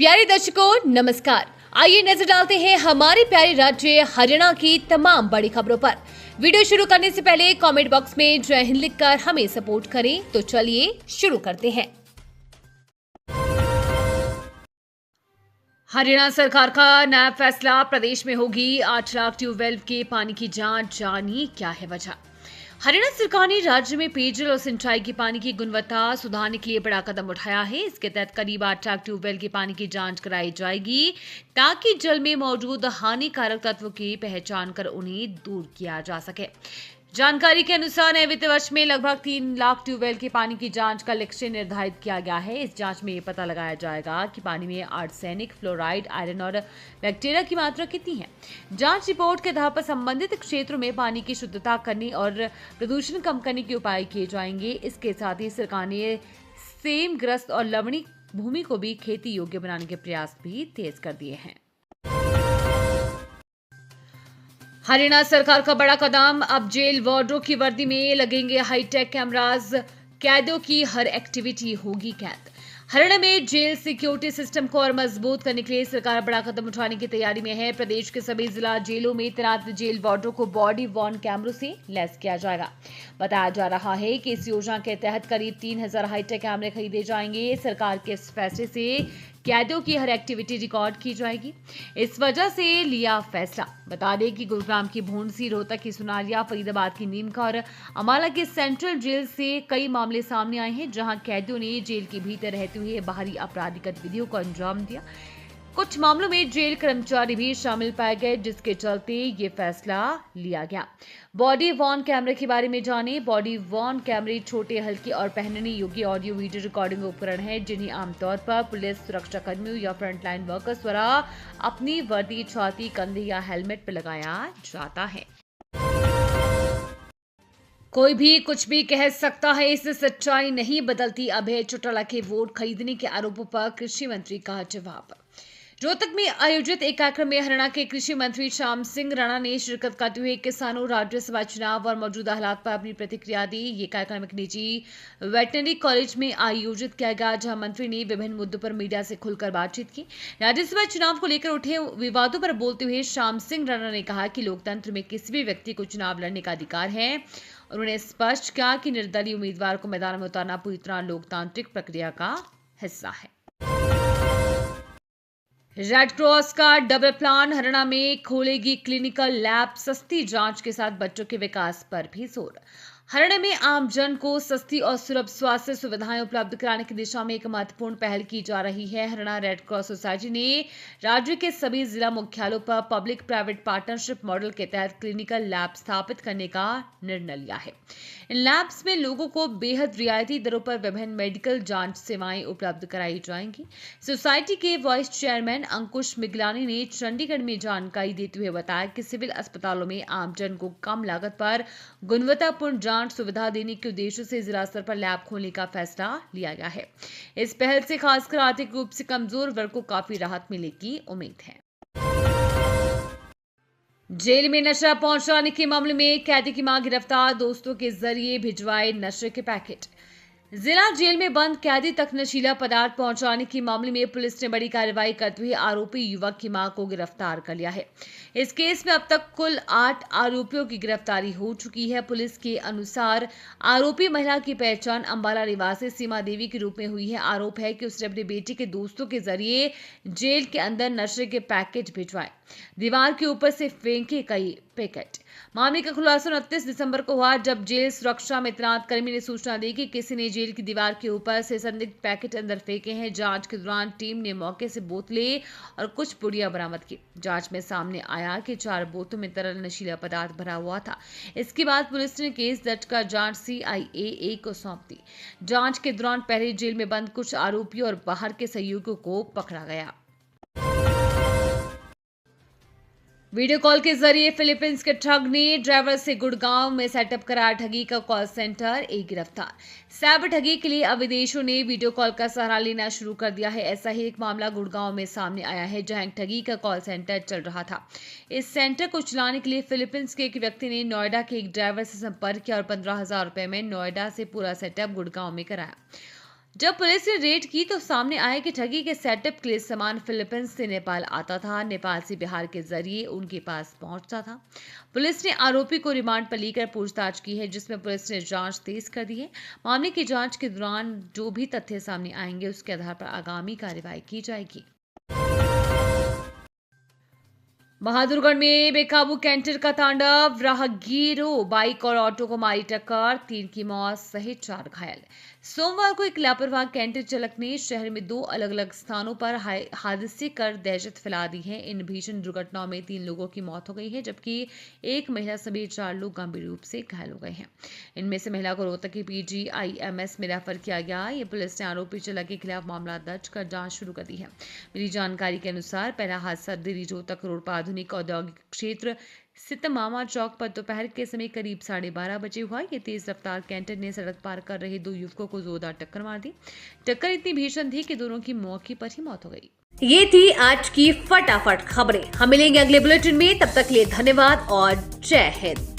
प्यारे दर्शकों नमस्कार। आइए नजर डालते हैं हमारे प्यारे राज्य हरियाणा की तमाम बड़ी खबरों पर। वीडियो शुरू करने से पहले कमेंट बॉक्स में जय हिंद लिखकर हमें सपोर्ट करें। तो चलिए शुरू करते हैं। हरियाणा सरकार का नया फैसला, प्रदेश में होगी 8 लाख ट्यूबवेल के पानी की जांच, जानिए क्या है वजह। हरियाणा सरकार ने राज्य में पेयजल और सिंचाई के पानी की गुणवत्ता सुधारने के लिए बड़ा कदम उठाया है। इसके तहत करीब 8 लाख ट्यूबवेल के पानी की जांच कराई जाएगी ताकि जल में मौजूद हानिकारक तत्वों की पहचान कर उन्हें दूर किया जा सके। जानकारी के अनुसार नए वित्त वर्ष में लगभग 3 लाख ट्यूबवेल के पानी की जांच का लक्ष्य निर्धारित किया गया है। इस जांच में ये पता लगाया जाएगा कि पानी में आर्सेनिक, फ्लोराइड, आयरन और बैक्टीरिया की मात्रा कितनी है। जांच रिपोर्ट के आधार पर संबंधित क्षेत्रों में पानी की शुद्धता करने और प्रदूषण कम करने के उपाय किए जाएंगे। इसके साथ ही सरकार ने सेमग्रस्त और लवणीक भूमि को भी खेती योग्य बनाने के प्रयास भी तेज कर दिए हैं। हरियाणा सरकार का बड़ा कदम, अब जेल वार्डों की वर्दी में लगेंगे हाईटेक कैमराज, कैदियों की हर एक्टिविटी होगी कैद। हरियाणा में जेल सिक्योरिटी सिस्टम को और मजबूत करने के लिए सरकार बड़ा कदम उठाने की तैयारी में है। प्रदेश के सभी जिला जेलों में तैनात जेल वार्डों को बॉडी वॉर्न कैमरों से लैस किया जाएगा। बताया जा रहा है कि इस योजना के तहत करीब 3000 हाईटेक कैमरे खरीदे जाएंगे। सरकार के इस फैसले से कैदियों की हर एक्टिविटी रिकॉर्ड की जाएगी। इस वजह से लिया फैसला। बता दें कि गुरुग्राम की भोंडसी, रोहतक की सुनारिया, फरीदाबाद की नीमका और अम्बाला के सेंट्रल जेल से कई मामले सामने आए हैं जहां कैदियों ने जेल के भीतर रहते हुए बाहरी आपराधिक गतिविधियों को अंजाम दिया। कुछ मामलों में जेल कर्मचारी भी शामिल पाए गए, जिसके चलते ये फैसला लिया गया। बॉडी वॉर्न कैमरे के बारे में जाने। बॉडी वॉर्न कैमरे छोटे, हल्के और पहनने योग्य ऑडियो वीडियो रिकॉर्डिंग उपकरण हैं, जिन्हें आमतौर पर पुलिस, सुरक्षा कर्मियों या फ्रंटलाइन वर्कर्स द्वारा अपनी वर्दी, छाती, कंधे या हेलमेट पर लगाया जाता है। कोई भी कुछ भी कह सकता है, इससे सच्चाई नहीं बदलती। अभय चौटाला के वोट खरीदने के आरोपों पर कृषि मंत्री का जवाब। रोहतक में आयोजित एक कार्यक्रम में हरियाणा के कृषि मंत्री श्याम सिंह राणा ने शिरकत करते हुए किसानों, राज्यसभा चुनाव और मौजूदा हालात पर अपनी प्रतिक्रिया दी। ये कार्यक्रम एक निजी वेटनरी कॉलेज में आयोजित किया गया, जहां मंत्री ने विभिन्न मुद्दों पर मीडिया से खुलकर बातचीत की। राज्यसभा चुनाव को लेकर उठे विवादों पर बोलते हुए श्याम सिंह राणा ने कहा कि लोकतंत्र में किसी भी व्यक्ति को चुनाव लड़ने का अधिकार है। उन्होंने स्पष्ट किया कि निर्दलीय उम्मीदवार को मैदान में उतारना पूरी तरह लोकतांत्रिक प्रक्रिया का हिस्सा है। रेड क्रॉस का डबल प्लान, हरियाणा में खोलेगी क्लिनिकल लैब, सस्ती जांच के साथ बच्चों के विकास पर भी जोर। हरियाणा में आम जन को सस्ती और सुलभ स्वास्थ्य सुविधाएं उपलब्ध कराने की दिशा में एक महत्वपूर्ण पहल की जा रही है। हरियाणा रेड क्रॉस सोसाइटी ने राज्य के सभी जिला मुख्यालयों पर पब्लिक प्राइवेट पार्टनरशिप मॉडल के तहत क्लिनिकल लैब स्थापित करने का निर्णय लिया है। इन लैब्स में लोगों को बेहद रियायती दरों पर विभिन्न मेडिकल जांच सेवाएं उपलब्ध कराई जाएंगी। सोसाइटी के वाइस चेयरमैन अंकुश मिगलानी ने चंडीगढ़ में जानकारी देते हुए बताया कि सिविल अस्पतालों में आमजन को कम लागत पर गुणवत्तापूर्ण जांच सुविधा देने के उद्देश्य से जिला स्तर पर लैब खोलने का फैसला लिया गया है। इस पहल से खासकर आर्थिक रूप से कमजोर वर्ग को काफी राहत मिलने की उम्मीद है। जेल में नशा पहुंचाने के मामले में कैदी की मां गिरफ्तार, दोस्तों के जरिए भिजवाए नशे के पैकेट। जिला जेल में बंद कैदी तक नशीला पदार्थ पहुंचाने के मामले में पुलिस ने बड़ी कार्रवाई करते हुए आरोपी युवक की मां को गिरफ्तार कर लिया है। इस केस में अब तक कुल 8 आरोपियों की गिरफ्तारी हो चुकी है। पुलिस के अनुसार आरोपी महिला की पहचान अम्बाला निवासी सीमा देवी के रूप में हुई है। आरोप है कि उसने अपने बेटे के दोस्तों के जरिए जेल के अंदर नशे के पैकेट भिजवाए, दीवार के ऊपर से फेंके कई पैकेट। मामले का खुलासा 29 दिसंबर को हुआ, जब जेल सुरक्षा में तैनात कर्मी ने सूचना दी कि किसी ने जेल की दीवार के ऊपर से संदिग्ध पैकेट अंदर फेंके हैं। जांच के दौरान टीम ने मौके से बोतलें और कुछ पुड़ियां बरामद की। जांच में सामने आया कि 4 बोतलों में तरल नशीला पदार्थ भरा हुआ था। इसके बाद पुलिस ने केस दर्ज कर जांच CIAA को सौंप दी। जांच के दौरान पहले जेल में बंद कुछ आरोपियों और बाहर के सहयोगियों को पकड़ा गया। वीडियो कॉल के जरिए फिलीपींस के ठग ने ड्राइवर से गुड़गांव में सेटअप कराया ठगी का कॉल सेंटर, एक गिरफ्तार। साइबर ठगी के लिए अब विदेशों ने वीडियो कॉल का सहारा लेना शुरू कर दिया है। ऐसा ही एक मामला गुड़गांव में सामने आया है, जहां एक ठगी का कॉल सेंटर चल रहा था। इस सेंटर को चलाने के लिए फिलीपींस के एक व्यक्ति ने नोएडा के एक ड्राइवर से संपर्क किया और 15,000 रुपए में नोएडा से पूरा सेटअप गुड़गांव में कराया। जब पुलिस ने रेड की तो सामने आया कि ठगी के सेटअप के लिए सामान फिलीपींस से नेपाल आता था, नेपाल से बिहार के जरिए उनके पास पहुंचता था। पुलिस ने आरोपी को रिमांड पर लेकर पूछताछ की है, जिसमें पुलिस ने जांच तेज कर दी है। मामले की जांच के दौरान जो भी तथ्य सामने आएंगे उसके आधार पर आगामी कार्रवाई की जाएगी। बहादुरगढ़ में बेकाबू कैंटर का तांडव, राहगीरों बाइक और ऑटो को मारी टक्कर, 3 की मौत सहित 4 घायल। सोमवार को एक लापरवाह कैंटर चालक ने शहर में 2 अलग अलग स्थानों पर हादसे कर दहशत फैला दी है। इन भीषण दुर्घटनाओं में 3 लोगों की मौत हो गई है, जबकि एक महिला समेत 4 लोग गंभीर रूप से घायल हो गए हैं। इनमें से महिला को रोहतक के PGIMS में रेफर किया गया। ये पुलिस ने आरोपी चालक के खिलाफ मामला दर्ज कर जांच शुरू कर दी है। मिली जानकारी के अनुसार पहला हादसा दिल्ली रोहतक रोड पर आधुनिक औद्योगिक क्षेत्र सितमामा चौक पर दोपहर के समय करीब 12:30 बजे हुआ। ये तेज रफ्तार कैंटर ने सड़क पार कर रहे 2 युवकों को जोरदार टक्कर मार दी। टक्कर इतनी भीषण थी कि दोनों की मौके पर ही मौत हो गई। ये थी आज की फटाफट खबरें। हम मिलेंगे अगले बुलेटिन में, तब तक के लिए धन्यवाद और जय हिंद।